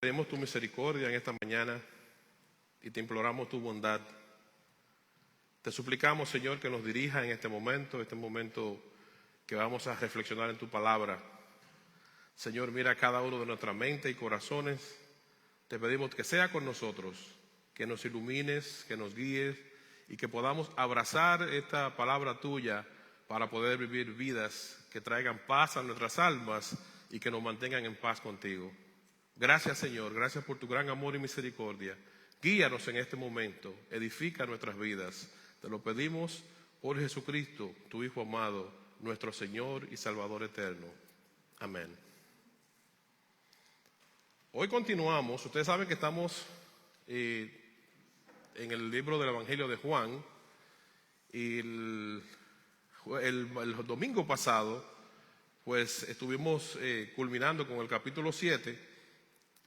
Pedimos tu misericordia en esta mañana y te imploramos tu bondad. Te suplicamos, Señor, que nos dirija en este momento que vamos a reflexionar en tu palabra. Señor, mira cada uno de nuestra mente y corazones. Te pedimos que sea con nosotros, que nos ilumines, que nos guíes y que podamos abrazar esta palabra tuya para poder vivir vidas que traigan paz a nuestras almas y que nos mantengan en paz contigo. Gracias, Señor, gracias por tu gran amor y misericordia. Guíanos en este momento, edifica nuestras vidas. Te lo pedimos por Jesucristo, tu Hijo amado, nuestro Señor y Salvador eterno. Amén. Hoy continuamos. Ustedes saben que estamos en el libro del Evangelio de Juan. Y el domingo pasado, pues estuvimos culminando con el capítulo 7.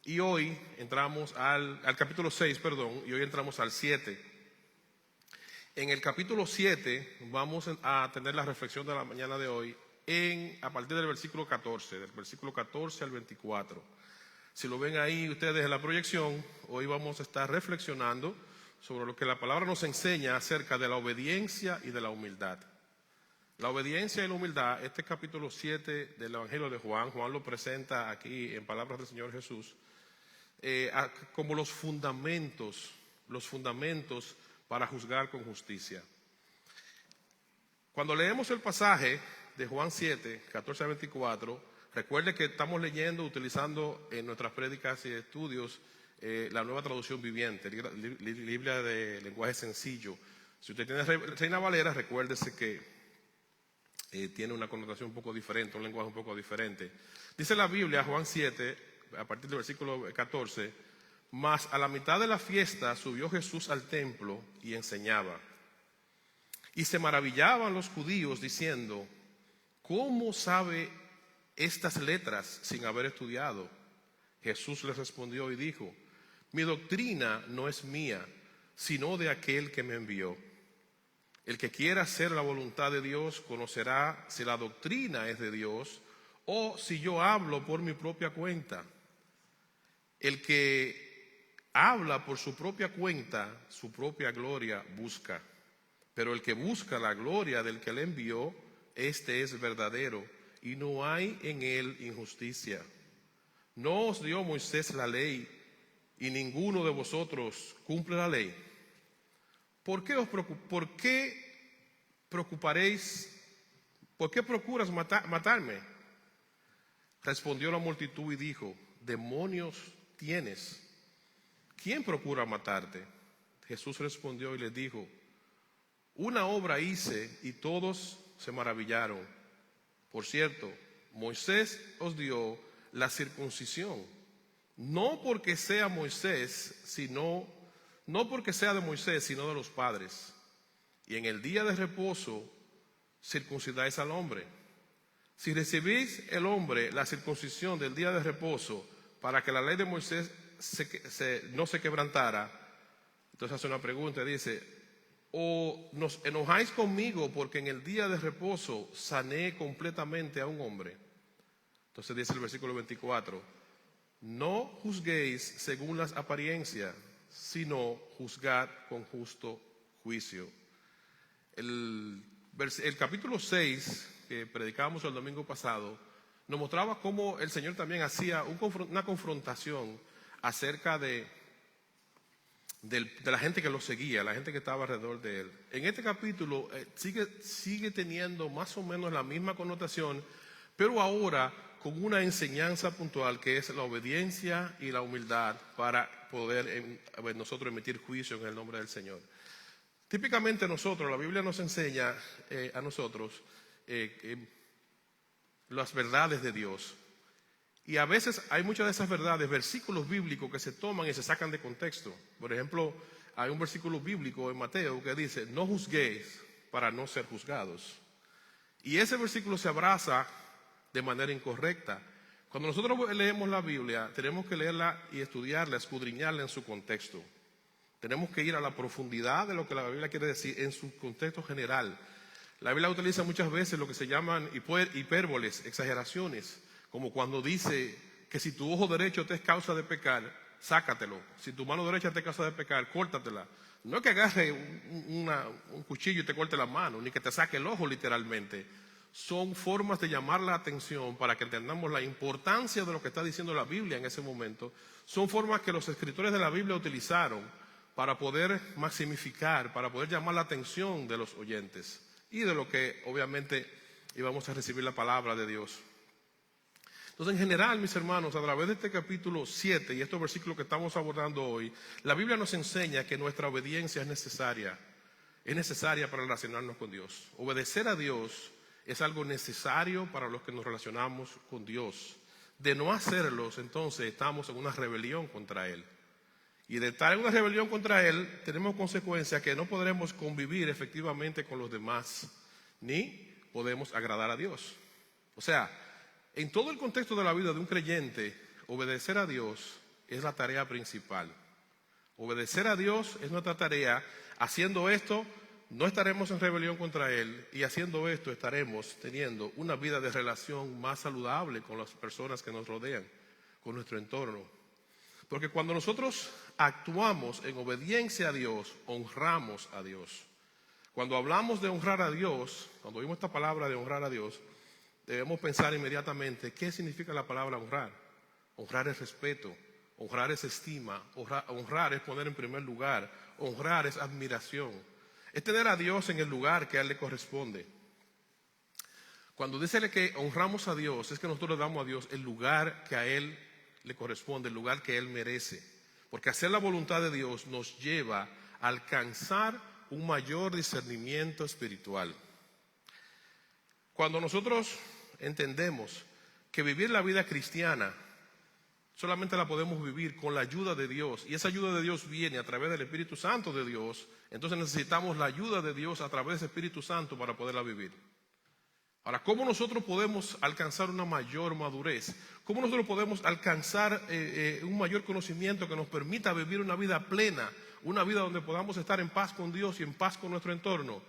Y hoy entramos al capítulo 6, y hoy entramos al 7. En el capítulo 7 vamos a tener la reflexión de la mañana de hoy a partir del versículo 14, del versículo 14 al 24. Si lo ven ahí ustedes en la proyección, hoy vamos a estar reflexionando sobre lo que la palabra nos enseña acerca de la obediencia y de la humildad. La obediencia y la humildad, este capítulo 7 del Evangelio de Juan lo presenta aquí en palabras del Señor Jesús, como los fundamentos para juzgar con justicia. Cuando leemos el pasaje de Juan 7, 14 a 24, recuerde que estamos utilizando en nuestras prédicas y estudios la nueva traducción viviente, Biblia de lenguaje sencillo. Si usted tiene Reina Valera, recuérdese que tiene una connotación un poco diferente, un lenguaje un poco diferente. Dice la Biblia, Juan 7, a partir del versículo 14, mas a la mitad de la fiesta subió Jesús al templo y enseñaba. Y se maravillaban los judíos diciendo, ¿cómo sabe estas letras sin haber estudiado? Jesús les respondió y dijo, mi doctrina no es mía, sino de aquel que me envió. El que quiera hacer la voluntad de Dios conocerá si la doctrina es de Dios o si yo hablo por mi propia cuenta. El que habla por su propia cuenta, su propia gloria busca. Pero el que busca la gloria del que le envió, este es verdadero, y no hay en él injusticia. ¿No os dio Moisés la ley, y ninguno de vosotros cumple la ley? ¿Por qué preocuparéis? ¿Por qué procuras matarme? Respondió la multitud y dijo, demonios tienes. ¿Quién procura matarte? Jesús respondió y les dijo, una obra hice y todos se maravillaron. Por cierto, Moisés os dio la circuncisión, no porque sea de Moisés, sino de los padres. Y en el día de reposo circuncidáis al hombre. Si recibís el hombre la circuncisión del día de reposo para que la ley de Moisés no se quebrantara, entonces hace una pregunta y dice, ¿o nos enojáis conmigo porque en el día de reposo sané completamente a un hombre? Entonces dice el versículo 24, no juzguéis según las apariencias, sino juzgad con justo juicio. El capítulo 6 que predicamos el domingo pasado nos mostraba cómo el Señor también hacía una confrontación acerca de la gente que lo seguía, la gente que estaba alrededor de él. En este capítulo sigue teniendo más o menos la misma connotación, pero ahora con una enseñanza puntual que es la obediencia y la humildad para poder nosotros emitir juicio en el nombre del Señor. Típicamente la Biblia nos enseña a nosotros las verdades de Dios. Y a veces hay muchas de esas verdades, versículos bíblicos que se toman y se sacan de contexto. Por ejemplo, hay un versículo bíblico en Mateo que dice, no juzguéis para no ser juzgados. Y ese versículo se abraza de manera incorrecta. Cuando nosotros leemos la Biblia, tenemos que leerla y estudiarla, escudriñarla en su contexto. Tenemos que ir a la profundidad de lo que la Biblia quiere decir en su contexto general. La Biblia utiliza muchas veces lo que se llaman hipérboles, exageraciones, como cuando dice que si tu ojo derecho te es causa de pecar, sácatelo. Si tu mano derecha te es causa de pecar, córtatela. No es que agarre un cuchillo y te corte la mano, ni que te saque el ojo literalmente. Son formas de llamar la atención para que entendamos la importancia de lo que está diciendo la Biblia en ese momento. Son formas que los escritores de la Biblia utilizaron para poder maximificar, para poder llamar la atención de los oyentes y de lo que obviamente íbamos a recibir la palabra de Dios. Entonces, en general, mis hermanos, a través de este capítulo 7 y estos versículos que estamos abordando hoy, la Biblia nos enseña que nuestra obediencia es necesaria para relacionarnos con Dios. Obedecer a Dios es algo necesario para los que nos relacionamos con Dios. De no hacerlos, entonces estamos en una rebelión contra Él. Y de estar en una rebelión contra Él, tenemos consecuencias que no podremos convivir efectivamente con los demás, ni podemos agradar a Dios. O sea, en todo el contexto de la vida de un creyente, obedecer a Dios es la tarea principal. Obedecer a Dios es nuestra tarea. Haciendo esto, no estaremos en rebelión contra Él, y haciendo esto estaremos teniendo una vida de relación más saludable con las personas que nos rodean, con nuestro entorno. Porque cuando nosotros actuamos en obediencia a Dios, honramos a Dios. Cuando hablamos de honrar a Dios, cuando oímos esta palabra de honrar a Dios, debemos pensar inmediatamente qué significa la palabra honrar. Honrar es respeto, honrar es estima, honrar es poner en primer lugar, honrar es admiración. Es tener a Dios en el lugar que a Él le corresponde. Cuando dice que honramos a Dios, es que nosotros le damos a Dios el lugar que a Él le corresponde, el lugar que Él merece. Porque hacer la voluntad de Dios nos lleva a alcanzar un mayor discernimiento espiritual. Cuando nosotros entendemos que vivir la vida cristiana solamente la podemos vivir con la ayuda de Dios, y esa ayuda de Dios viene a través del Espíritu Santo de Dios, entonces necesitamos la ayuda de Dios a través del Espíritu Santo para poderla vivir. Ahora, ¿cómo nosotros podemos alcanzar una mayor madurez? ¿Cómo nosotros podemos alcanzar un mayor conocimiento que nos permita vivir una vida plena, una vida donde podamos estar en paz con Dios y en paz con nuestro entorno?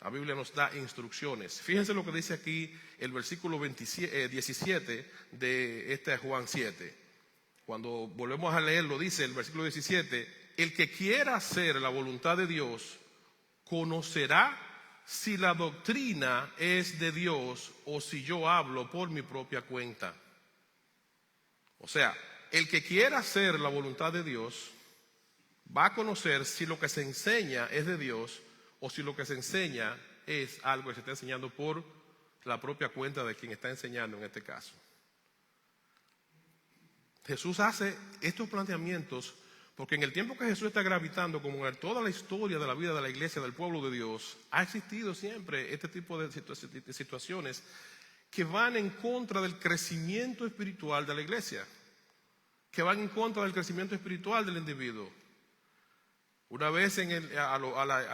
La Biblia nos da instrucciones. Fíjense lo que dice aquí el versículo 17 de este Juan 7. Cuando volvemos a leerlo, dice el versículo 17, el que quiera hacer la voluntad de Dios conocerá si la doctrina es de Dios o si yo hablo por mi propia cuenta. O sea, el que quiera hacer la voluntad de Dios va a conocer si lo que se enseña es de Dios o si lo que se enseña es algo que se está enseñando por la propia cuenta de quien está enseñando en este caso. Jesús hace estos planteamientos porque en el tiempo que Jesús está gravitando, como en toda la historia de la vida de la iglesia, del pueblo de Dios, ha existido siempre este tipo de situaciones que van en contra del crecimiento espiritual de la iglesia, que van en contra del crecimiento espiritual del individuo. Una vez a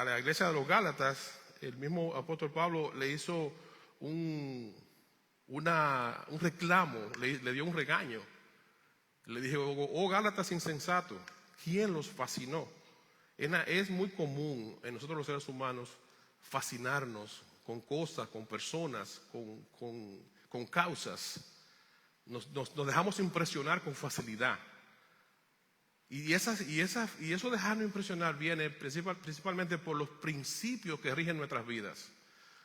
la iglesia de los Gálatas, el mismo apóstol Pablo le hizo un reclamo, le dio un regaño. Le dije, oh Gálatas insensato, ¿quién los fascinó? Es muy común en nosotros los seres humanos fascinarnos con cosas, con personas, con causas. Nos dejamos impresionar con facilidad. Y eso de dejarnos impresionar viene principalmente por los principios que rigen nuestras vidas.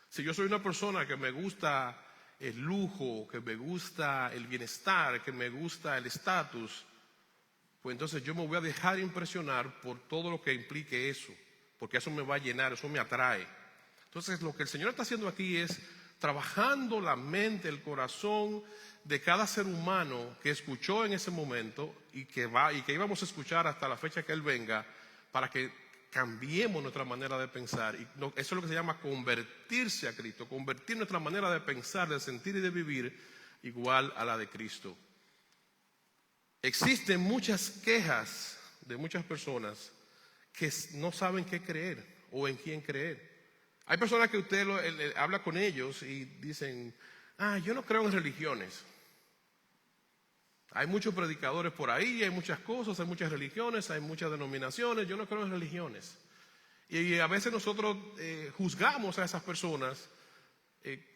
Si yo soy una persona que me gusta el lujo, que me gusta el bienestar, que me gusta el estatus, pues entonces yo me voy a dejar impresionar por todo lo que implique eso, porque eso me va a llenar, eso me atrae. Entonces lo que el Señor está haciendo aquí es trabajando la mente, el corazón de cada ser humano que escuchó en ese momento y que íbamos a escuchar hasta la fecha que Él venga, para que cambiemos nuestra manera de pensar. Y eso es lo que se llama convertirse a Cristo, convertir nuestra manera de pensar, de sentir y de vivir igual a la de Cristo. Existen muchas quejas de muchas personas que no saben qué creer o en quién creer. Hay personas que usted habla con ellos y dicen, yo no creo en religiones. Hay muchos predicadores por ahí, hay muchas cosas, hay muchas religiones, hay muchas denominaciones, yo no creo en religiones. Y a veces nosotros juzgamos a esas personas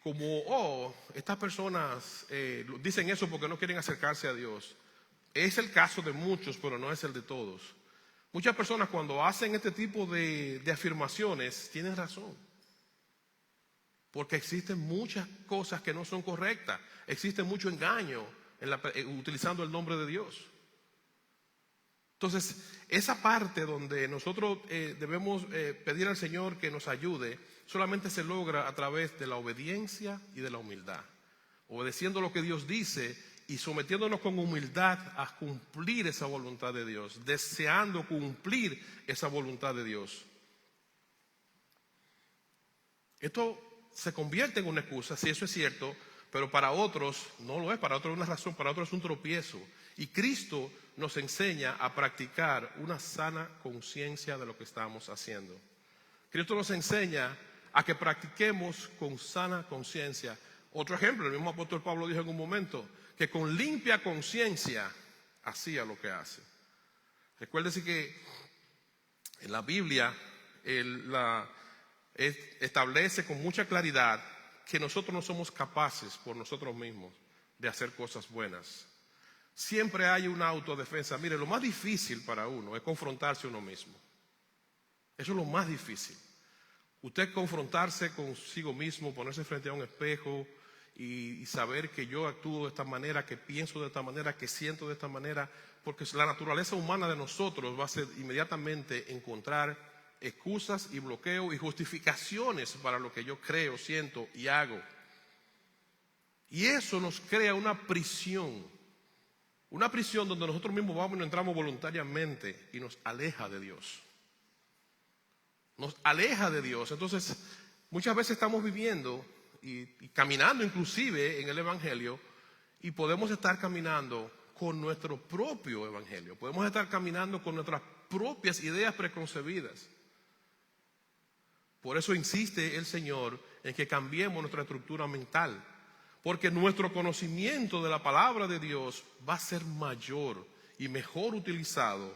como, estas personas dicen eso porque no quieren acercarse a Dios. es el caso de muchos, pero no es el de todos. Muchas personas cuando hacen este tipo de afirmaciones tienen razón. Porque existen muchas cosas que no son correctas. Existe mucho engaño utilizando el nombre de Dios. Entonces, esa parte donde nosotros debemos pedir al Señor que nos ayude, solamente se logra a través de la obediencia y de la humildad. Obedeciendo lo que Dios dice y sometiéndonos con humildad a cumplir esa voluntad de Dios, deseando cumplir esa voluntad de Dios. Esto se convierte en una excusa, si eso es cierto, pero para otros no lo es, para otros es una razón, para otros es un tropiezo. Y Cristo nos enseña a practicar una sana conciencia de lo que estamos haciendo. Cristo nos enseña a que practiquemos con sana conciencia. Otro ejemplo, el mismo apóstol Pablo dijo en un momento, que con limpia conciencia hacía lo que hace. Recuérdese que en la Biblia establece con mucha claridad que nosotros no somos capaces por nosotros mismos de hacer cosas buenas. Siempre hay una autodefensa. Mire, lo más difícil para uno es confrontarse a uno mismo. Eso es lo más difícil. Usted confrontarse consigo mismo, ponerse frente a un espejo y saber que yo actúo de esta manera, que pienso de esta manera, que siento de esta manera, porque la naturaleza humana de nosotros va a ser inmediatamente encontrar excusas y bloqueos y justificaciones para lo que yo creo, siento y hago. Y eso nos crea una prisión donde nosotros mismos vamos y no entramos voluntariamente y nos aleja de Dios. Nos aleja de Dios. Entonces, muchas veces estamos viviendo y caminando inclusive en el Evangelio y podemos estar caminando con nuestro propio Evangelio. Podemos estar caminando con nuestras propias ideas preconcebidas. Por eso insiste el Señor en que cambiemos nuestra estructura mental, porque nuestro conocimiento de la palabra de Dios va a ser mayor y mejor utilizado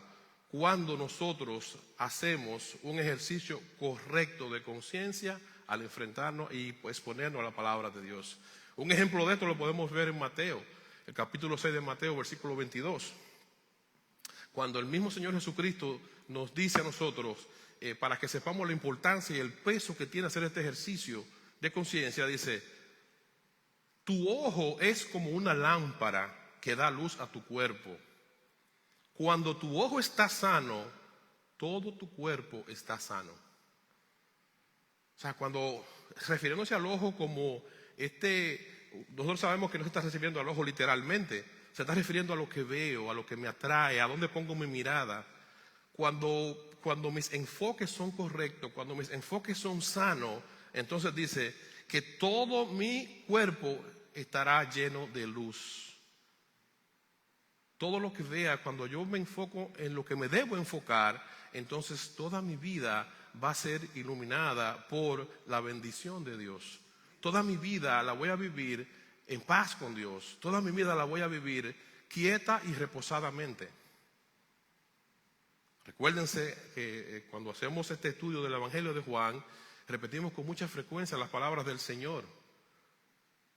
cuando nosotros hacemos un ejercicio correcto de conciencia al enfrentarnos y exponernos a la palabra de Dios. Un ejemplo de esto lo podemos ver en Mateo, el capítulo 6 de Mateo, versículo 22. Cuando el mismo Señor Jesucristo nos dice a nosotros, para que sepamos la importancia y el peso que tiene hacer este ejercicio de conciencia, dice: tu ojo es como una lámpara que da luz a tu cuerpo. Cuando tu ojo está sano, todo tu cuerpo está sano. O sea, cuando refiriéndose al ojo como nosotros sabemos que no se está refiriendo al ojo literalmente, se está refiriendo a lo que veo, a lo que me atrae, a dónde pongo mi mirada. Cuando mis enfoques son correctos, cuando mis enfoques son sanos, entonces dice que todo mi cuerpo estará lleno de luz. Todo lo que vea, cuando yo me enfoco en lo que me debo enfocar, entonces toda mi vida va a ser iluminada por la bendición de Dios. Toda mi vida la voy a vivir en paz con Dios. Toda mi vida la voy a vivir quieta y reposadamente. Recuérdense que cuando hacemos este estudio del Evangelio de Juan, repetimos con mucha frecuencia las palabras del Señor.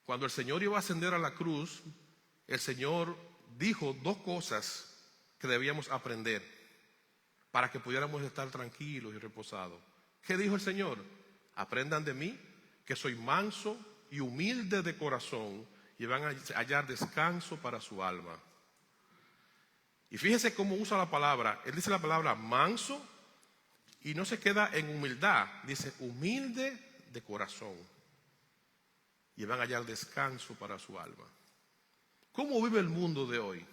Cuando el Señor iba a ascender a la cruz, el Señor dijo dos cosas que debíamos aprender para que pudiéramos estar tranquilos y reposados. ¿Qué dijo el Señor? Aprendan de mí, que soy manso y humilde de corazón, y van a hallar descanso para su alma. Y fíjese cómo usa la palabra. Él dice la palabra manso y no se queda en humildad. Dice humilde de corazón, y van a hallar descanso para su alma. ¿Cómo vive el mundo de hoy?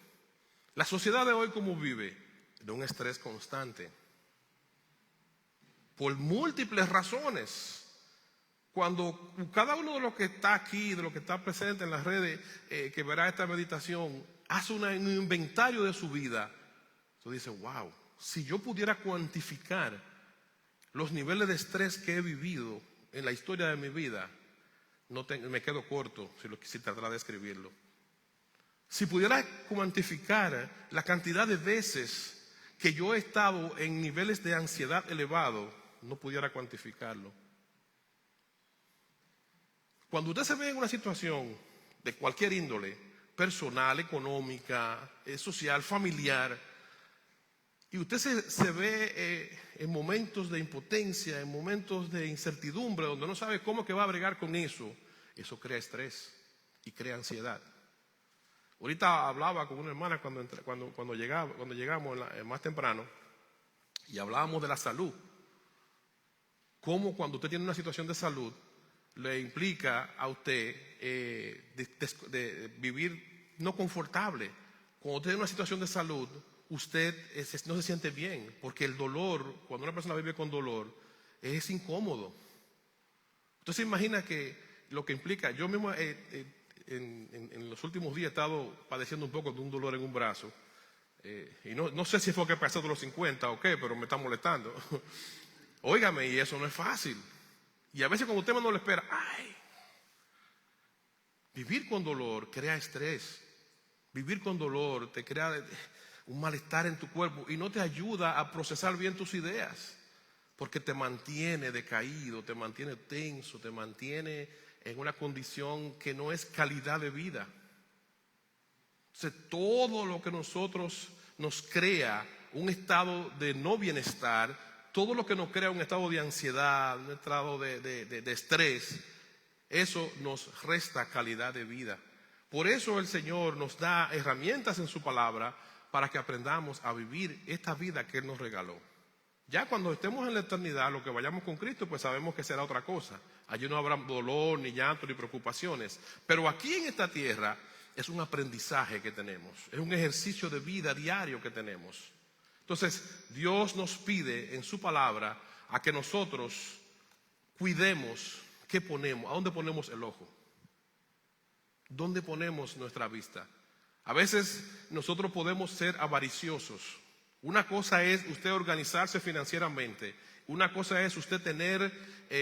La sociedad de hoy, ¿cómo vive? De un estrés constante. Por múltiples razones. Cuando cada uno de los que está aquí, de los que está presente en las redes, que verá esta meditación, hace un inventario de su vida, entonces dice: wow, si yo pudiera cuantificar los niveles de estrés que he vivido en la historia de mi vida, me quedo corto si tratar de escribirlo. Si pudiera cuantificar la cantidad de veces que yo he estado en niveles de ansiedad elevado, no pudiera cuantificarlo. Cuando usted se ve en una situación de cualquier índole, personal, económica, social, familiar, y usted se ve en momentos de impotencia, en momentos de incertidumbre, donde no sabe cómo que va a bregar con eso crea estrés y crea ansiedad. Ahorita hablaba con una hermana cuando llegamos más temprano, y hablábamos de la salud. Cómo cuando usted tiene una situación de salud, le implica a usted de vivir no confortable. Cuando usted tiene una situación de salud, usted no se siente bien, porque el dolor, cuando una persona vive con dolor, es incómodo. Entonces se imagina que lo que implica, yo mismo en los últimos días he estado padeciendo un poco de un dolor en un brazo, y no sé si fue que pasé de los 50 o qué, pero me está molestando. Óigame, y eso no es fácil. Y a veces cuando usted no lo espera, vivir con dolor crea estrés. Vivir con dolor te crea un malestar en tu cuerpo y no te ayuda a procesar bien tus ideas, porque te mantiene decaído, te mantiene tenso, te mantiene en una condición que no es calidad de vida. Entonces, todo lo que nos crea un estado de no bienestar, todo lo que nos crea un estado de ansiedad, un estado de estrés, eso nos resta calidad de vida. Por eso el Señor nos da herramientas en su palabra para que aprendamos a vivir esta vida que Él nos regaló. Ya cuando estemos en la eternidad, lo que vayamos con Cristo, pues sabemos que será otra cosa. Allí no habrá dolor, ni llanto, ni preocupaciones. Pero aquí en esta tierra es un aprendizaje que tenemos, es un ejercicio de vida diario que tenemos. Entonces, Dios nos pide en su palabra a que nosotros cuidemos qué ponemos, a dónde ponemos el ojo, dónde ponemos nuestra vista. A veces nosotros podemos ser avariciosos. Una cosa es usted organizarse financieramente, una cosa es usted tener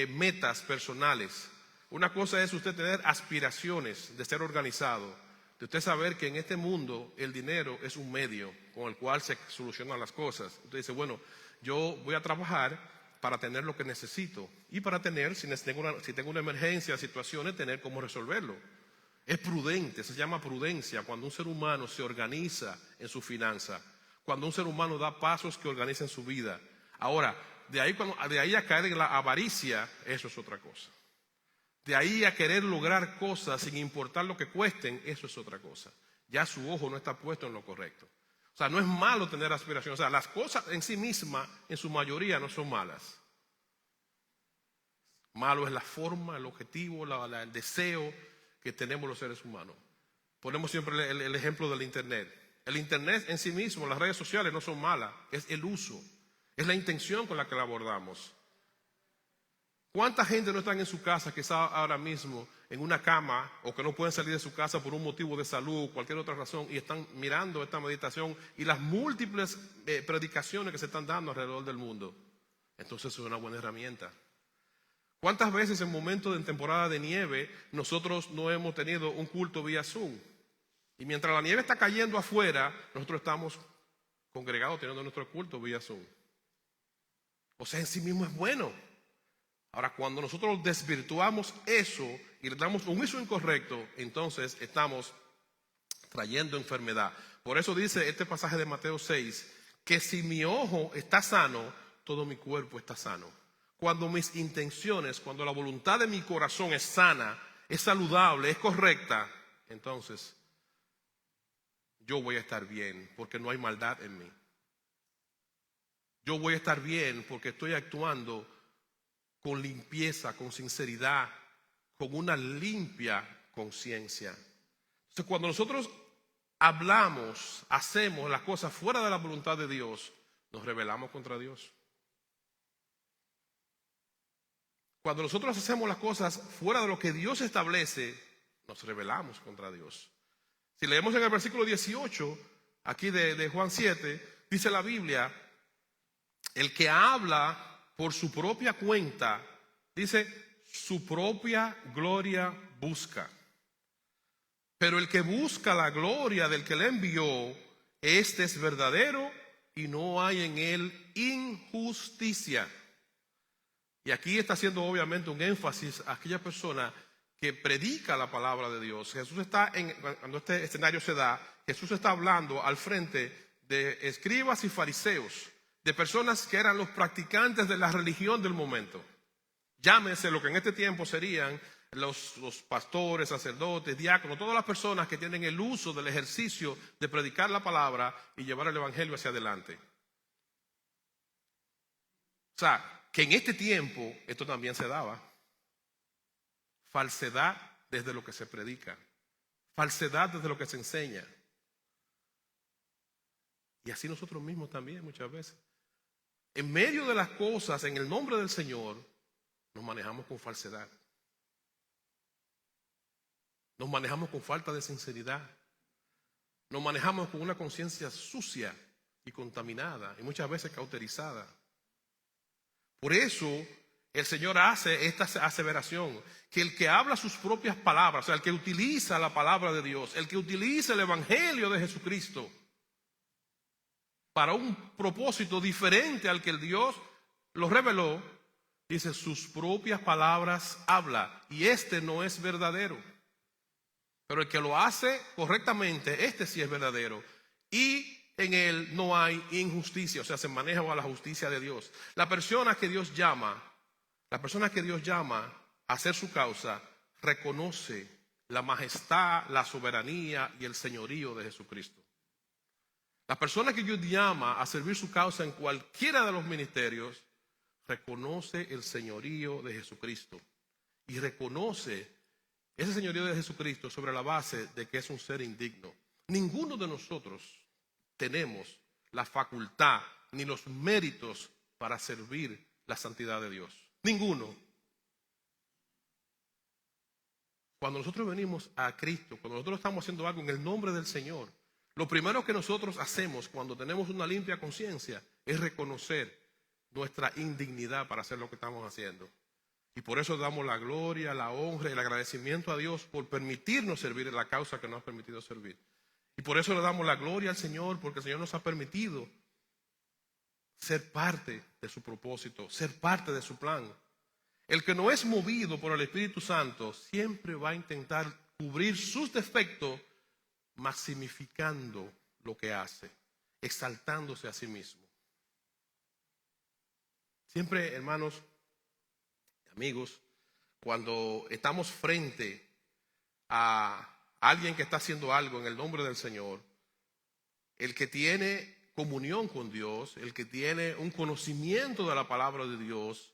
metas personales, una cosa es usted tener aspiraciones de ser organizado, de usted saber que en este mundo el dinero es un medio con el cual se solucionan las cosas. Usted dice, bueno, yo voy a trabajar para tener lo que necesito y para tener, si tengo una emergencia, situaciones, tener cómo resolverlo. Es prudente, se llama prudencia cuando un ser humano se organiza en su finanza, cuando un ser humano da pasos que organizan su vida. Ahora, de ahí a caer en la avaricia, eso es otra cosa. De ahí a querer lograr cosas sin importar lo que cuesten, eso es otra cosa. Ya su ojo no está puesto en lo correcto. O sea, no es malo tener aspiraciones. O sea, las cosas en sí mismas, en su mayoría, no son malas. Malo es la forma, el objetivo, el deseo que tenemos los seres humanos. Ponemos siempre el ejemplo del Internet. El Internet en sí mismo, las redes sociales no son malas, es el uso, es la intención con la que la abordamos. ¿Cuánta gente no está en su casa que está ahora mismo en una cama o que no pueden salir de su casa por un motivo de salud, cualquier otra razón, y están mirando esta meditación y las múltiples predicaciones que se están dando alrededor del mundo? Entonces es una buena herramienta. ¿Cuántas veces en momentos de temporada de nieve nosotros no hemos tenido un culto vía Zoom? Y mientras la nieve está cayendo afuera, nosotros estamos congregados teniendo nuestro culto vía Zoom. O sea, en sí mismo es bueno. Ahora, cuando nosotros desvirtuamos eso y le damos un uso incorrecto, entonces estamos trayendo enfermedad. Por eso dice este pasaje de Mateo 6, que si mi ojo está sano, todo mi cuerpo está sano. Cuando mis intenciones, cuando la voluntad de mi corazón es sana, es saludable, es correcta, entonces yo voy a estar bien porque no hay maldad en mí. Yo voy a estar bien porque estoy actuando con limpieza, con sinceridad, con una limpia conciencia. Entonces, cuando nosotros hablamos, hacemos las cosas fuera de la voluntad de Dios, nos rebelamos contra Dios. Cuando nosotros hacemos las cosas fuera de lo que Dios establece, nos rebelamos contra Dios. Si leemos en el versículo 18, aquí de Juan 7, dice la Biblia, el que habla por su propia cuenta, dice, su propia gloria busca. Pero el que busca la gloria del que le envió, este es verdadero y no hay en él injusticia. Y aquí está haciendo obviamente un énfasis a aquella persona que predica la palabra de Dios. Cuando este escenario se da, Jesús está hablando al frente de escribas y fariseos, de personas que eran los practicantes de la religión del momento. Llámese lo que en este tiempo serían los pastores, sacerdotes, diáconos, todas las personas que tienen el uso del ejercicio de predicar la palabra y llevar el evangelio hacia adelante. O sea, que en este tiempo esto también se daba. Falsedad desde lo que se predica, falsedad desde lo que se enseña. Y así nosotros mismos también muchas veces. En medio de las cosas, en el nombre del Señor, nos manejamos con falsedad. Nos manejamos con falta de sinceridad. Nos manejamos con una conciencia sucia y contaminada y muchas veces cauterizada. Por eso el Señor hace esta aseveración, que el que habla sus propias palabras, o sea, el que utiliza la palabra de Dios, el que utiliza el evangelio de Jesucristo para un propósito diferente al que el Dios lo reveló, dice, sus propias palabras habla, y este no es verdadero. Pero el que lo hace correctamente, este sí es verdadero. Y en él no hay injusticia, o sea, se maneja a la justicia de Dios. La persona que Dios llama a hacer su causa, reconoce la majestad, la soberanía y el señorío de Jesucristo. La persona que Dios llama a servir su causa en cualquiera de los ministerios, reconoce el señorío de Jesucristo. Y reconoce ese señorío de Jesucristo sobre la base de que es un ser indigno. Ninguno de nosotros tenemos la facultad ni los méritos para servir la santidad de Dios. Ninguno. Cuando nosotros venimos a Cristo, cuando nosotros estamos haciendo algo en el nombre del Señor, lo primero que nosotros hacemos cuando tenemos una limpia conciencia es reconocer nuestra indignidad para hacer lo que estamos haciendo. Y por eso damos la gloria, la honra y el agradecimiento a Dios por permitirnos servir en la causa que nos ha permitido servir. Y por eso le damos la gloria al Señor, porque el Señor nos ha permitido ser parte de su propósito, ser parte de su plan. El que no es movido por el Espíritu Santo siempre va a intentar cubrir sus defectos, maximificando lo que hace, exaltándose a sí mismo. Siempre, hermanos, amigos, cuando estamos frente a alguien que está haciendo algo en el nombre del Señor, el que tiene comunión con Dios, el que tiene un conocimiento de la palabra de Dios,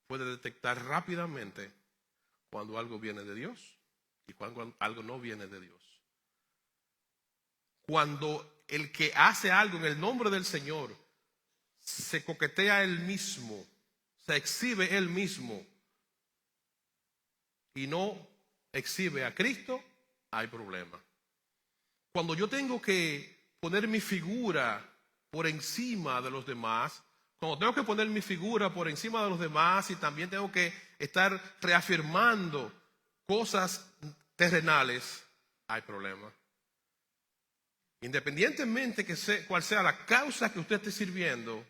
puede detectar rápidamente cuando algo viene de Dios y cuando algo no viene de Dios. Cuando el que hace algo en el nombre del Señor se coquetea él mismo, se exhibe él mismo y no exhibe a Cristo, hay problema. Cuando yo tengo que poner mi figura por encima de los demás, cuando tengo que poner mi figura por encima de los demás y también tengo que estar reafirmando cosas terrenales, hay problema. Independientemente cuál sea la causa que usted esté sirviendo,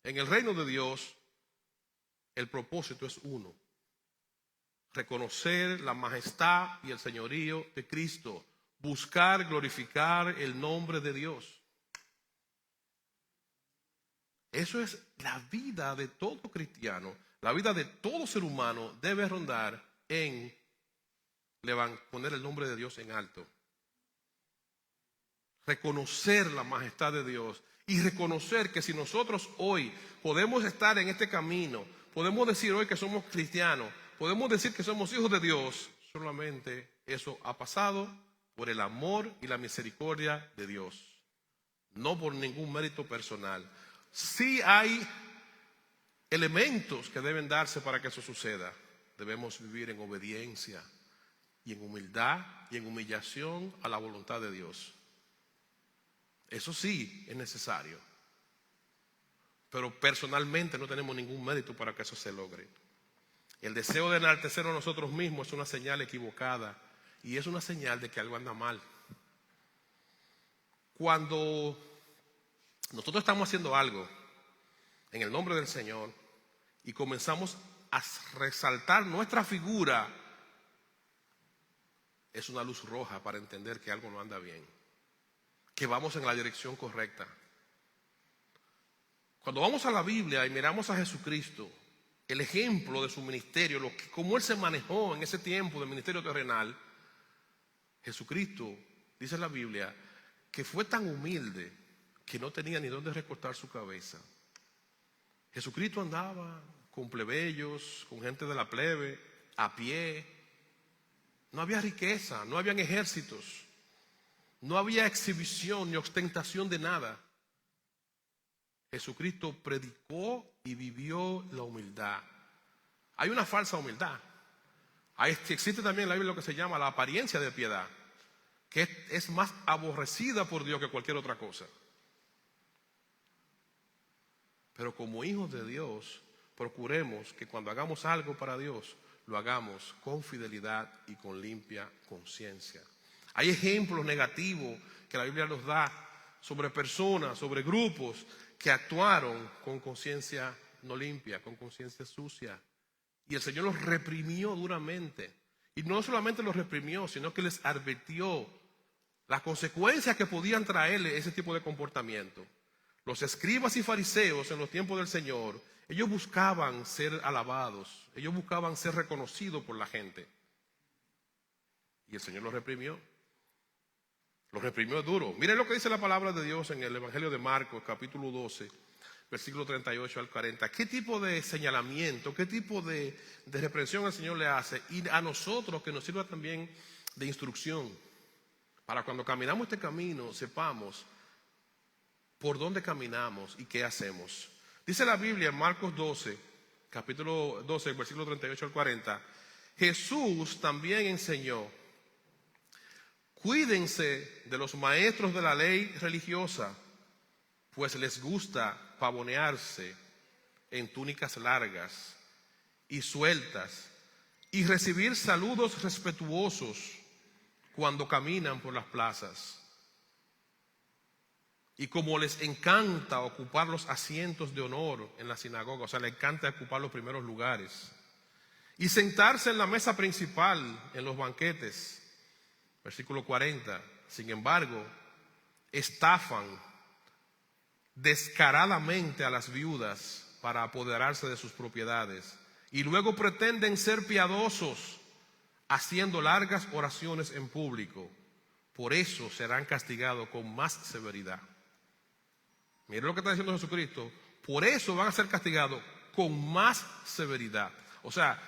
en el reino de Dios, el propósito es uno: reconocer la majestad y el señorío de Cristo, buscar glorificar el nombre de Dios. Eso es la vida de todo cristiano, la vida de todo ser humano debe rondar en poner el nombre de Dios en alto. Reconocer la majestad de Dios y reconocer que si nosotros hoy podemos estar en este camino, podemos decir hoy que somos cristianos, podemos decir que somos hijos de Dios, solamente eso ha pasado por el amor y la misericordia de Dios, no por ningún mérito personal. Sí hay elementos que deben darse para que eso suceda. Debemos vivir en obediencia y en humildad y en humillación a la voluntad de Dios. Eso sí es necesario. Pero personalmente no tenemos ningún mérito para que eso se logre. El deseo de enaltecernos a nosotros mismos es una señal equivocada y es una señal de que algo anda mal. Cuando nosotros estamos haciendo algo en el nombre del Señor y comenzamos a resaltar nuestra figura, es una luz roja para entender que algo no anda bien, que vamos en la dirección correcta. Cuando vamos a la Biblia y miramos a Jesucristo, el ejemplo de su ministerio, cómo Él se manejó en ese tiempo del ministerio terrenal, Jesucristo, dice la Biblia, que fue tan humilde que no tenía ni dónde recortar su cabeza. Jesucristo andaba con plebeyos, con gente de la plebe, a pie. No había riqueza, no habían ejércitos, no había exhibición ni ostentación de nada. Jesucristo predicó y vivió la humildad. Hay una falsa humildad. Existe también en la Biblia lo que se llama la apariencia de piedad, que es más aborrecida por Dios que cualquier otra cosa. Pero como hijos de Dios, procuremos que cuando hagamos algo para Dios, lo hagamos con fidelidad y con limpia conciencia. Hay ejemplos negativos que la Biblia nos da sobre personas, sobre grupos que actuaron con conciencia no limpia, con conciencia sucia. Y el Señor los reprimió duramente. Y no solamente los reprimió, sino que les advirtió las consecuencias que podían traerle ese tipo de comportamiento. Los escribas y fariseos en los tiempos del Señor, ellos buscaban ser alabados, ellos buscaban ser reconocidos por la gente. Y el Señor los reprimió. Los reprimió duro. Miren lo que dice la palabra de Dios en el Evangelio de Marcos, capítulo 12, versículo 38 al 40. ¿Qué tipo de señalamiento, qué tipo de reprensión el Señor le hace? Y a nosotros que nos sirva también de instrucción, para cuando caminamos este camino sepamos por dónde caminamos y qué hacemos. Dice la Biblia en Marcos 12, capítulo 12, versículo 38 al 40. Jesús también enseñó: cuídense de los maestros de la ley religiosa, pues les gusta pavonearse en túnicas largas y sueltas y recibir saludos respetuosos cuando caminan por las plazas. Y como les encanta ocupar los asientos de honor en la sinagoga, o sea, les encanta ocupar los primeros lugares, y sentarse en la mesa principal en los banquetes. Versículo 40. Sin embargo, estafan descaradamente a las viudas para apoderarse de sus propiedades, y luego pretenden ser piadosos haciendo largas oraciones en público. Por eso serán castigados con más severidad. Miren lo que está diciendo Jesucristo. Por eso van a ser castigados con más severidad. O sea,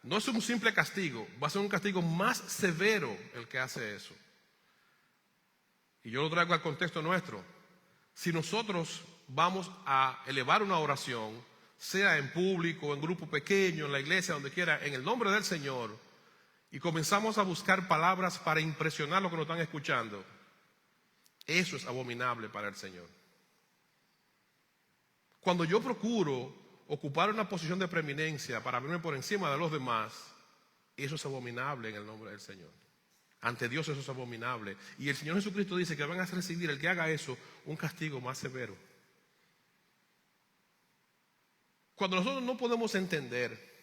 no es un simple castigo, va a ser un castigo más severo el que hace eso. Y yo lo traigo al contexto nuestro. Si nosotros vamos a elevar una oración, sea en público, en grupo pequeño, en la iglesia, donde quiera, en el nombre del Señor, y comenzamos a buscar palabras para impresionar a los que nos están escuchando, eso es abominable para el Señor. Cuando yo procuro ocupar una posición de preeminencia para verme por encima de los demás, eso es abominable en el nombre del Señor. Ante Dios eso es abominable. Y el Señor Jesucristo dice que van a recibir, el que haga eso, un castigo más severo. Cuando nosotros no podemos entender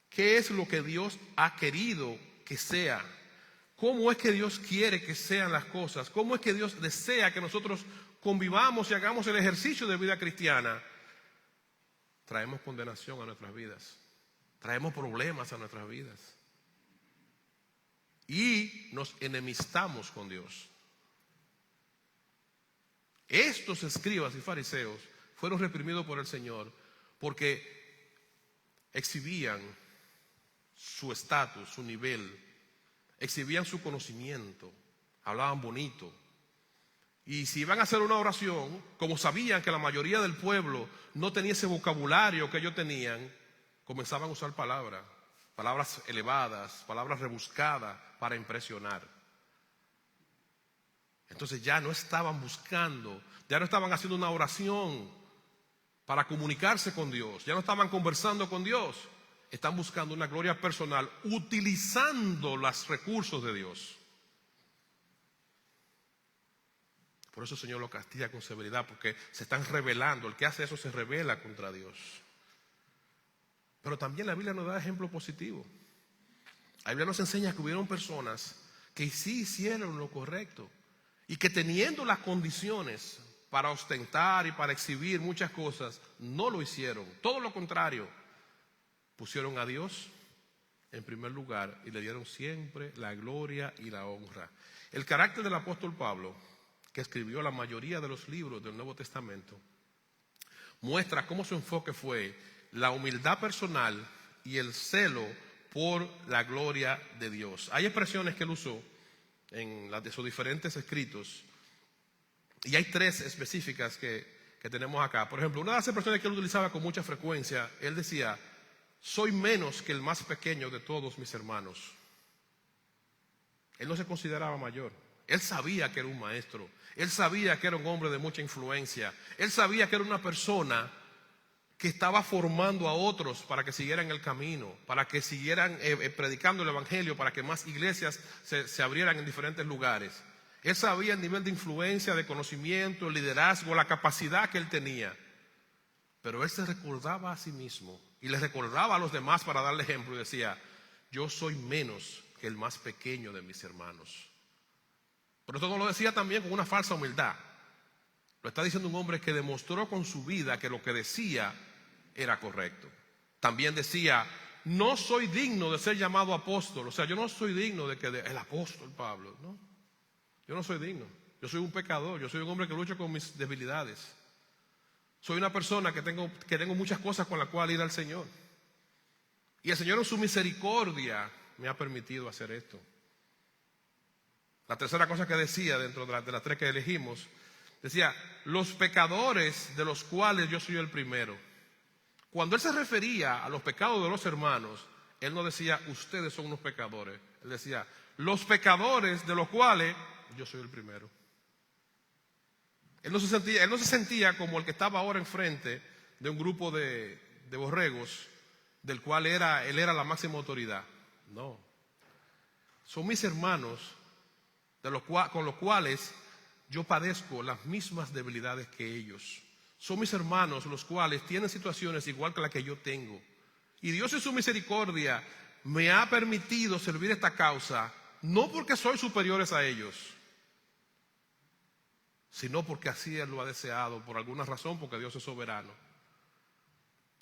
qué es lo que Dios ha querido que sea, cómo es que Dios quiere que sean las cosas, cómo es que Dios desea que nosotros convivamos y hagamos el ejercicio de vida cristiana, traemos condenación a nuestras vidas, traemos problemas a nuestras vidas y nos enemistamos con Dios. Estos escribas y fariseos fueron reprimidos por el Señor porque exhibían su estatus, su nivel, exhibían su conocimiento, hablaban bonito. Y si iban a hacer una oración, como sabían que la mayoría del pueblo no tenía ese vocabulario que ellos tenían, comenzaban a usar palabras elevadas, palabras rebuscadas para impresionar. Entonces ya no estaban buscando, ya no estaban haciendo una oración para comunicarse con Dios, ya no estaban conversando con Dios, están buscando una gloria personal utilizando los recursos de Dios. Por eso el Señor lo castiga con severidad, porque se están rebelando. El que hace eso se rebela contra Dios. Pero también la Biblia nos da ejemplo positivo. La Biblia nos enseña que hubieron personas que sí hicieron lo correcto y que teniendo las condiciones para ostentar y para exhibir muchas cosas, no lo hicieron. Todo lo contrario, pusieron a Dios en primer lugar y le dieron siempre la gloria y la honra. El carácter del apóstol Pablo, que escribió la mayoría de los libros del Nuevo Testamento, muestra cómo su enfoque fue la humildad personal y el celo por la gloria de Dios. Hay expresiones que él usó en de sus diferentes escritos y hay tres específicas que tenemos acá. Por ejemplo, una de las expresiones que él utilizaba con mucha frecuencia, él decía: soy menos que el más pequeño de todos mis hermanos. Él no se consideraba mayor. Él sabía que era un maestro. Él sabía que era un hombre de mucha influencia. Él sabía que era una persona que estaba formando a otros para que siguieran el camino, para que siguieran predicando el evangelio, para que más iglesias se abrieran en diferentes lugares. Él sabía el nivel de influencia, de conocimiento, el liderazgo, la capacidad que él tenía. Pero él se recordaba a sí mismo y le recordaba a los demás para darle ejemplo y decía: yo soy menos que el más pequeño de mis hermanos. Pero esto no lo decía también con una falsa humildad. Lo está diciendo un hombre que demostró con su vida que lo que decía era correcto. También decía: no soy digno de ser llamado apóstol. O sea, yo no soy digno de que el apóstol Pablo, ¿no? Yo no soy digno. Yo soy un pecador. Yo soy un hombre que lucha con mis debilidades. Soy una persona que tengo muchas cosas con las cuales ir al Señor. Y el Señor en su misericordia me ha permitido hacer esto. La tercera cosa que decía dentro de las tres que elegimos, decía: los pecadores de los cuales yo soy el primero. Cuando él se refería a los pecados de los hermanos, él no decía ustedes son unos pecadores. Él decía los pecadores de los cuales yo soy el primero. Él no se sentía como el que estaba ahora enfrente de un grupo de borregos del cual él era la máxima autoridad. No. Son mis hermanos con los cuales yo padezco las mismas debilidades que ellos. Son mis hermanos los cuales tienen situaciones igual que la que yo tengo. Y Dios en su misericordia me ha permitido servir esta causa, no porque soy superiores a ellos, sino porque así Él lo ha deseado, por alguna razón, porque Dios es soberano.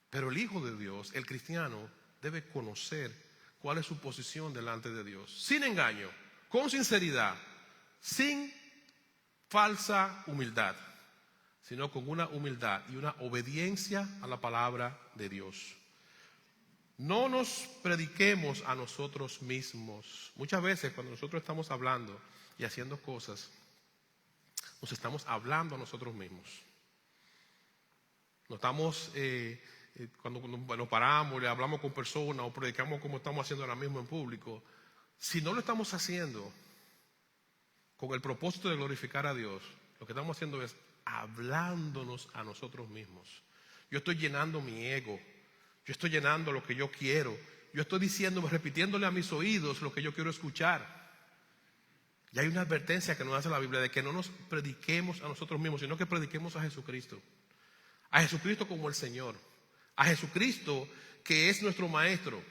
Pero el Hijo de Dios, el cristiano, debe conocer cuál es su posición delante de Dios, sin engaño, con sinceridad, sin falsa humildad, sino con una humildad y una obediencia a la palabra de Dios. No nos prediquemos a nosotros mismos. Muchas veces cuando nosotros estamos hablando y haciendo cosas, nos estamos hablando a nosotros mismos. Nos estamos, cuando nos paramos, le hablamos con personas o predicamos como estamos haciendo ahora mismo en público, si no lo estamos haciendo con el propósito de glorificar a Dios, lo que estamos haciendo es hablándonos a nosotros mismos. Yo estoy llenando mi ego, yo estoy llenando lo que yo quiero, yo estoy diciéndome, repitiéndole a mis oídos lo que yo quiero escuchar. Y hay una advertencia que nos hace la Biblia de que no nos prediquemos a nosotros mismos, sino que prediquemos a Jesucristo. A Jesucristo como el Señor. A Jesucristo que es nuestro Maestro,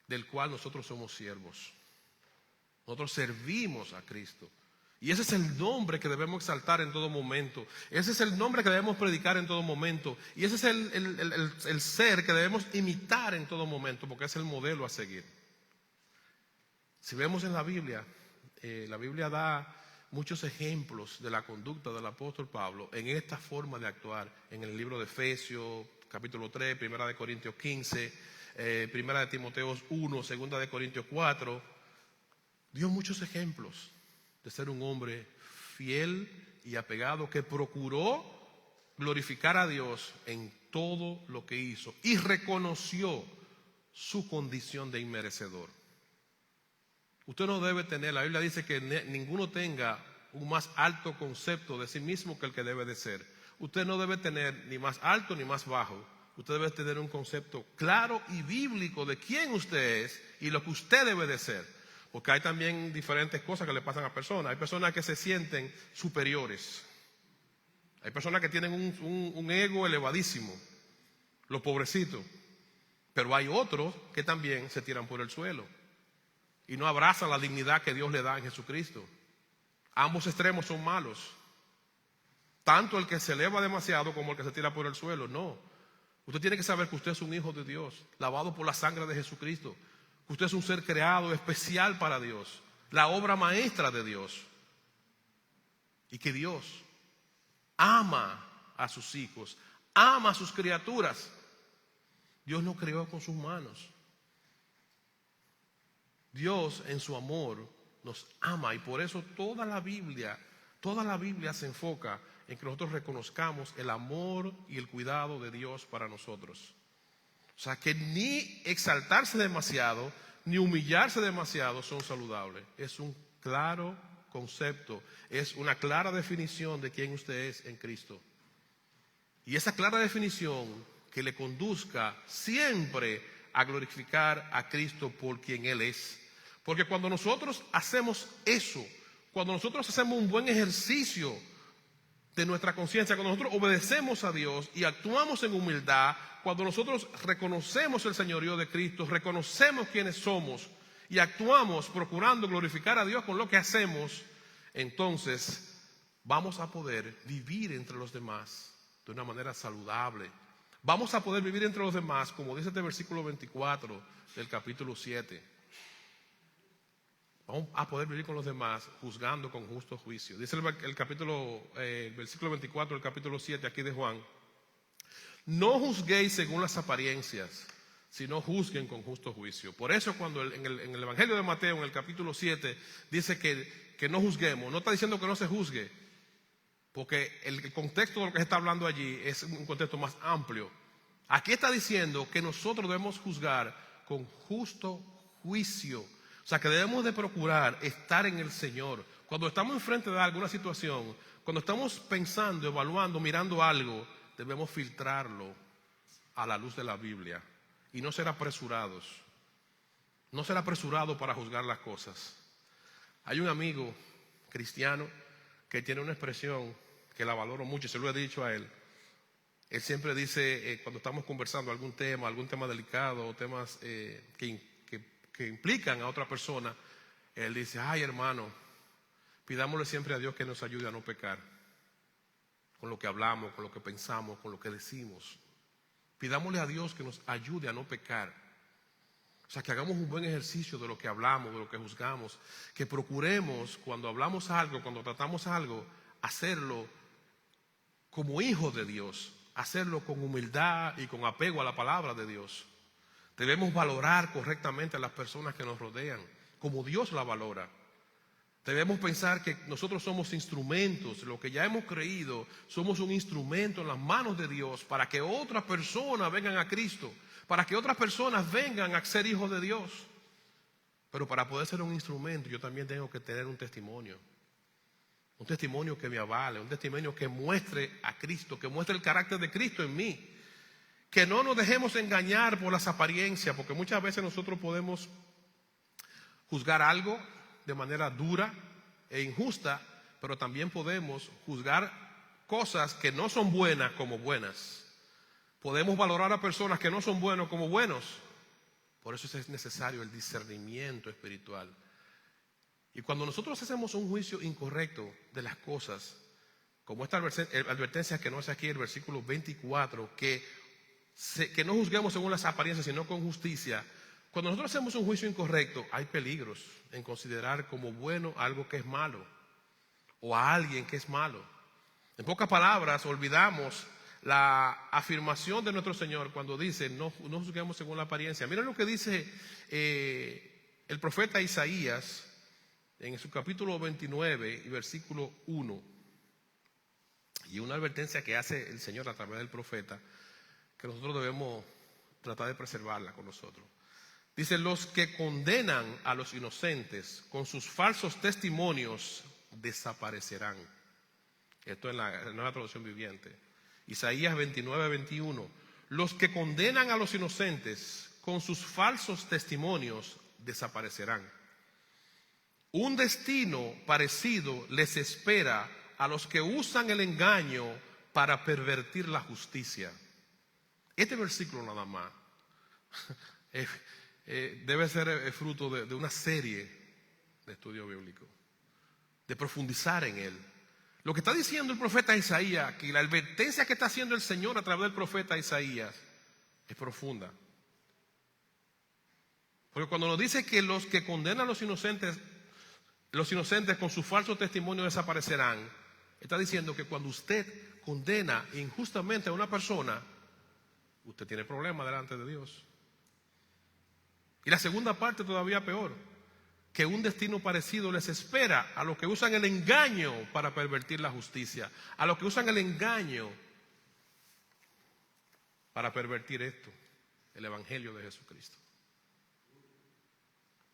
del cual nosotros somos siervos. Nosotros servimos a Cristo. Y ese es el nombre que debemos exaltar en todo momento. Ese es el nombre que debemos predicar en todo momento. Y ese es el ser que debemos imitar en todo momento, porque es el modelo a seguir. Si vemos en la Biblia da muchos ejemplos de la conducta del apóstol Pablo en esta forma de actuar. En el libro de Efesios, capítulo 3, primera de Corintios 15, primera de Timoteo 1, segunda de Corintios 4. Dio muchos ejemplos de ser un hombre fiel y apegado que procuró glorificar a Dios en todo lo que hizo y reconoció su condición de inmerecedor. Usted no debe tener, la Biblia dice que ninguno tenga un más alto concepto de sí mismo que el que debe de ser. Usted no debe tener ni más alto ni más bajo. Usted debe tener un concepto claro y bíblico de quién usted es y lo que usted debe de ser. Porque hay también diferentes cosas que le pasan a personas. Hay personas que se sienten superiores. Hay personas que tienen un ego elevadísimo. Los pobrecitos. Pero hay otros que también se tiran por el suelo y no abrazan la dignidad que Dios le da en Jesucristo. Ambos extremos son malos. Tanto el que se eleva demasiado como el que se tira por el suelo. No. Usted tiene que saber que usted es un hijo de Dios, lavado por la sangre de Jesucristo. Que usted es un ser creado especial para Dios, la obra maestra de Dios. Y que Dios ama a sus hijos, ama a sus criaturas. Dios no creó con sus manos. Dios en su amor nos ama, y por eso toda la Biblia se enfoca en que nosotros reconozcamos el amor y el cuidado de Dios para nosotros. O sea, que ni exaltarse demasiado, ni humillarse demasiado son saludables. Es un claro concepto, es una clara definición de quién usted es en Cristo. Y esa clara definición que le conduzca siempre a glorificar a Cristo por quien Él es. Porque cuando nosotros hacemos eso, cuando nosotros hacemos un buen ejercicio de nuestra conciencia, cuando nosotros obedecemos a Dios y actuamos en humildad, cuando nosotros reconocemos el señorío de Cristo, reconocemos quiénes somos y actuamos procurando glorificar a Dios con lo que hacemos, entonces vamos a poder vivir entre los demás de una manera saludable. Vamos a poder vivir entre los demás, como dice este versículo 24 del capítulo 7. Vamos a poder vivir con los demás juzgando con justo juicio. Dice el versículo 24 del capítulo 7 aquí de Juan: no juzguéis según las apariencias, sino juzguen con justo juicio. Por eso cuando en el Evangelio de Mateo, en el capítulo 7, dice que no juzguemos, no está diciendo que no se juzgue, porque el contexto de lo que se está hablando allí es un contexto más amplio. Aquí está diciendo que nosotros debemos juzgar con justo juicio. O sea, que debemos de procurar estar en el Señor. Cuando estamos enfrente de alguna situación, cuando estamos pensando, evaluando, mirando algo, debemos filtrarlo a la luz de la Biblia y no ser apresurados. No ser apresurado para juzgar las cosas. Hay un amigo cristiano que tiene una expresión que la valoro mucho, y se lo he dicho a él. Él siempre dice, cuando estamos conversando algún tema delicado, o temas que implican a otra persona, él dice: ay, hermano, pidámosle siempre a Dios que nos ayude a no pecar con lo que hablamos, con lo que pensamos, con lo que decimos. Pidámosle a Dios que nos ayude a no pecar. O sea, que hagamos un buen ejercicio de lo que hablamos, de lo que juzgamos, que procuremos cuando hablamos algo, cuando tratamos algo, hacerlo como hijos de Dios, hacerlo con humildad y con apego a la palabra de Dios. Debemos valorar correctamente a las personas que nos rodean, como Dios la valora. Debemos pensar que nosotros somos instrumentos, lo que ya hemos creído, somos un instrumento en las manos de Dios para que otras personas vengan a Cristo, para que otras personas vengan a ser hijos de Dios. Pero para poder ser un instrumento, yo también tengo que tener un testimonio que me avale, un testimonio que muestre a Cristo, que muestre el carácter de Cristo en mí. Que no nos dejemos engañar por las apariencias, porque muchas veces nosotros podemos juzgar algo de manera dura e injusta, pero también podemos juzgar cosas que no son buenas como buenas. Podemos valorar a personas que no son buenos como buenos. Por eso es necesario el discernimiento espiritual. Y cuando nosotros hacemos un juicio incorrecto de las cosas, como esta advertencia que nos hace aquí el versículo 24, que no juzguemos según las apariencias, sino con justicia. Cuando nosotros hacemos un juicio incorrecto, hay peligros en considerar como bueno algo que es malo, o a alguien que es malo. En pocas palabras, olvidamos la afirmación de nuestro Señor cuando dice: no juzguemos según la apariencia. Miren lo que dice el profeta Isaías en su capítulo 29 y versículo 1. Y una advertencia que hace el Señor a través del profeta, que nosotros debemos tratar de preservarla con nosotros. Dice: los que condenan a los inocentes con sus falsos testimonios desaparecerán. Esto en la Nueva Traducción Viviente. Isaías 29, 21. Los que condenan a los inocentes con sus falsos testimonios desaparecerán. Un destino parecido les espera a los que usan el engaño para pervertir la justicia. Este versículo nada más debe ser el fruto de una serie de estudio bíblico, de profundizar en él. Lo que está diciendo el profeta Isaías, que la advertencia que está haciendo el Señor a través del profeta Isaías es profunda. Porque cuando nos dice que los que condenan a los inocentes con su falso testimonio desaparecerán, está diciendo que cuando usted condena injustamente a una persona, usted tiene problemas delante de Dios. Y la segunda parte todavía peor, que un destino parecido les espera a los que usan el engaño para pervertir la justicia, a los que usan el engaño para pervertir esto, el evangelio de Jesucristo.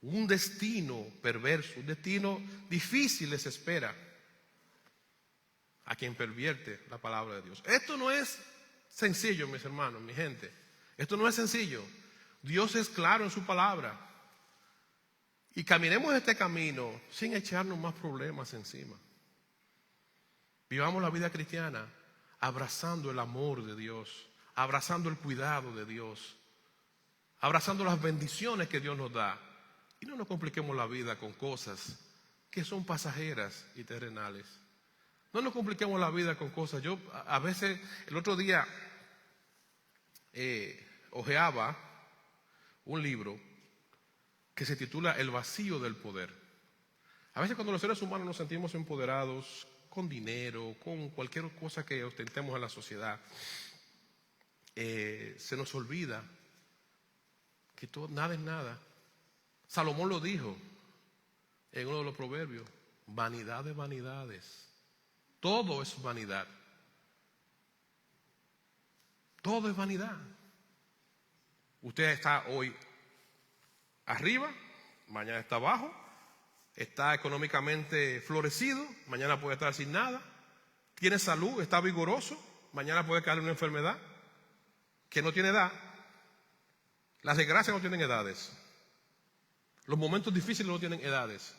Un destino perverso, un destino difícil les espera a quien pervierte la palabra de Dios. Esto no es sencillo, mis hermanos, mi gente. Esto no es sencillo. Dios es claro en su palabra. Y caminemos este camino sin echarnos más problemas encima. Vivamos la vida cristiana abrazando el amor de Dios, abrazando el cuidado de Dios, abrazando las bendiciones que Dios nos da. Y no nos compliquemos la vida con cosas que son pasajeras y terrenales. No nos compliquemos la vida con cosas. Yo a veces, el otro día, hojeaba un libro que se titula El vacío del poder. A veces cuando los seres humanos nos sentimos empoderados con dinero, con cualquier cosa que ostentemos en la sociedad, se nos olvida que nada es nada. Salomón lo dijo en uno de los proverbios: vanidad de vanidades. Todo es vanidad. Todo es vanidad. Usted está hoy arriba, mañana está abajo, está económicamente florecido, mañana puede estar sin nada, tiene salud, está vigoroso, mañana puede caer en una enfermedad que no tiene edad. Las desgracias no tienen edades. Los momentos difíciles no tienen edades.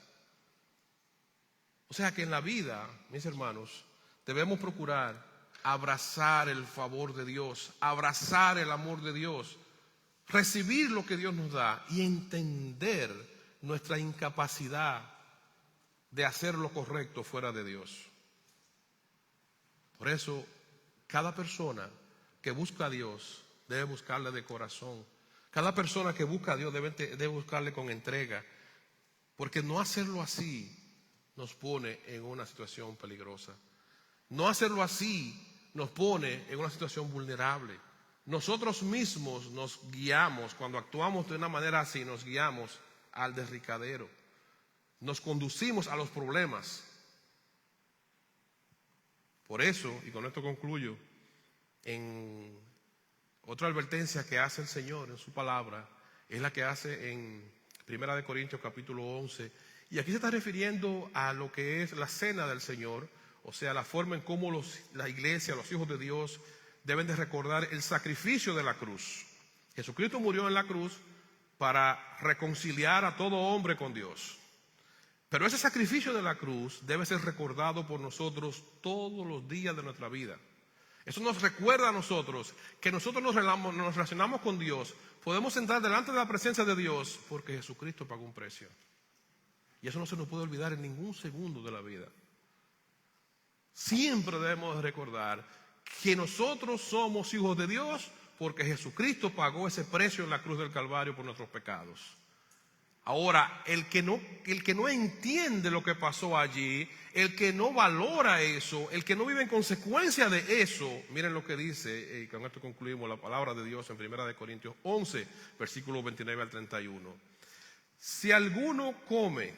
O sea que en la vida, mis hermanos, debemos procurar abrazar el favor de Dios, abrazar el amor de Dios, recibir lo que Dios nos da y entender nuestra incapacidad de hacer lo correcto fuera de Dios. Por eso, cada persona que busca a Dios debe buscarle de corazón. Cada persona que busca a Dios debe buscarle con entrega, porque no hacerlo así nos pone en una situación peligrosa. No hacerlo así nos pone en una situación vulnerable. Nosotros mismos nos guiamos, cuando actuamos de una manera así, nos guiamos al derricadero. Nos conducimos a los problemas. Por eso, y con esto concluyo, en otra advertencia que hace el Señor en su palabra es la que hace en 1 Corintios capítulo 11. Y aquí se está refiriendo a lo que es la cena del Señor, o sea, la forma en cómo la iglesia, los hijos de Dios, deben de recordar el sacrificio de la cruz. Jesucristo murió en la cruz para reconciliar a todo hombre con Dios. Pero ese sacrificio de la cruz debe ser recordado por nosotros todos los días de nuestra vida. Eso nos recuerda a nosotros que nosotros nos relacionamos con Dios. Podemos entrar delante de la presencia de Dios porque Jesucristo pagó un precio. Y eso no se nos puede olvidar en ningún segundo de la vida. Siempre debemos recordar que nosotros somos hijos de Dios porque Jesucristo pagó ese precio en la cruz del Calvario por nuestros pecados. Ahora, el que no entiende lo que pasó allí, el que no valora eso, el que no vive en consecuencia de eso, miren lo que dice, y con esto concluimos la palabra de Dios en 1 Corintios 11, versículos 29 al 31. Si alguno come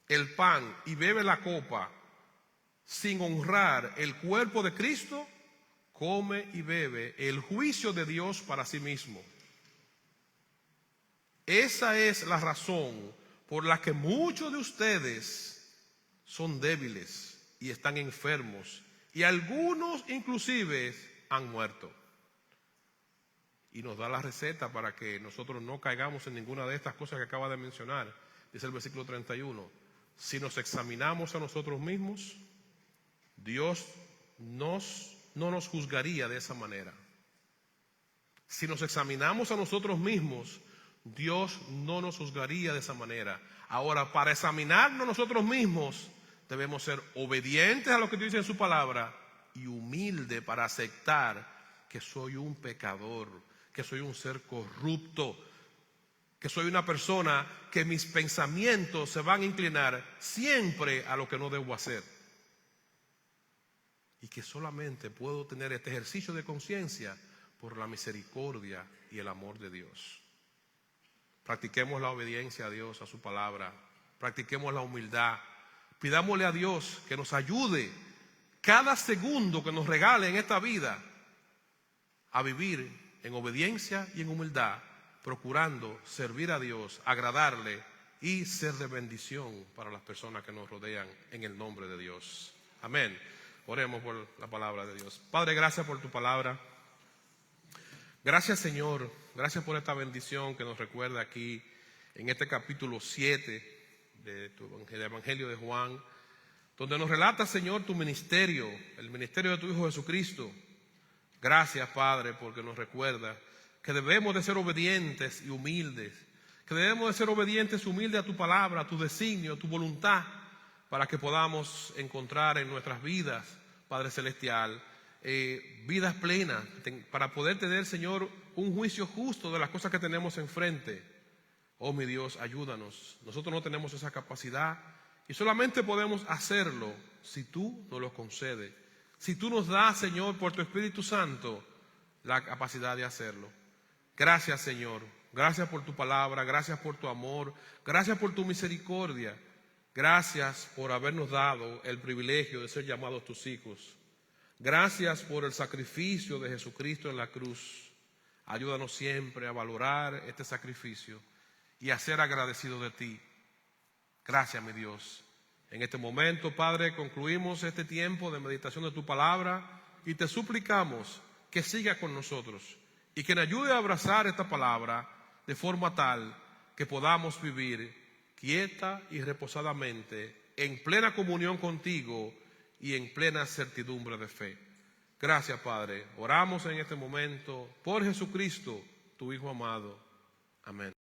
el pan y bebe la copa sin honrar el cuerpo de Cristo, come y bebe el juicio de Dios para sí mismo. Esa es la razón por la que muchos de ustedes son débiles y están enfermos, y algunos inclusive han muerto. Y nos da la receta para que nosotros no caigamos en ninguna de estas cosas que acaba de mencionar. Dice el versículo 31, si nos examinamos a nosotros mismos, Dios no nos juzgaría de esa manera. Si nos examinamos a nosotros mismos, Dios no nos juzgaría de esa manera. Ahora, para examinarnos nosotros mismos, debemos ser obedientes a lo que Dios dice en su palabra y humildes para aceptar que soy un pecador, que soy un ser corrupto, que soy una persona que mis pensamientos se van a inclinar siempre a lo que no debo hacer. Y que solamente puedo tener este ejercicio de conciencia por la misericordia y el amor de Dios. Practiquemos la obediencia a Dios, a su palabra. Practiquemos la humildad. Pidámosle a Dios que nos ayude cada segundo que nos regale en esta vida a vivir en obediencia y en humildad, procurando servir a Dios, agradarle y ser de bendición para las personas que nos rodean en el nombre de Dios. Amén. Oremos por la palabra de Dios. Padre, gracias por tu palabra. Gracias, Señor. Gracias por esta bendición que nos recuerda aquí en este capítulo 7 del Evangelio de Juan, donde nos relata, Señor, tu ministerio, el ministerio de tu Hijo Jesucristo. Gracias, Padre, porque nos recuerda que debemos de ser obedientes y humildes, que debemos de ser obedientes y humildes a tu palabra, a tu designio, a tu voluntad, para que podamos encontrar en nuestras vidas, Padre Celestial, vidas plenas, para poder tener, Señor, un juicio justo de las cosas que tenemos enfrente. Oh, mi Dios, ayúdanos. Nosotros no tenemos esa capacidad y solamente podemos hacerlo si tú nos lo concedes. Si tú nos das, Señor, por tu Espíritu Santo, la capacidad de hacerlo. Gracias, Señor. Gracias por tu palabra, gracias por tu amor, gracias por tu misericordia. Gracias por habernos dado el privilegio de ser llamados tus hijos. Gracias por el sacrificio de Jesucristo en la cruz. Ayúdanos siempre a valorar este sacrificio y a ser agradecidos de ti. Gracias, mi Dios. En este momento, Padre, concluimos este tiempo de meditación de tu palabra y te suplicamos que sigas con nosotros y que nos ayude a abrazar esta palabra de forma tal que podamos vivir quieta y reposadamente en plena comunión contigo y en plena certidumbre de fe. Gracias, Padre. Oramos en este momento por Jesucristo, tu Hijo amado. Amén.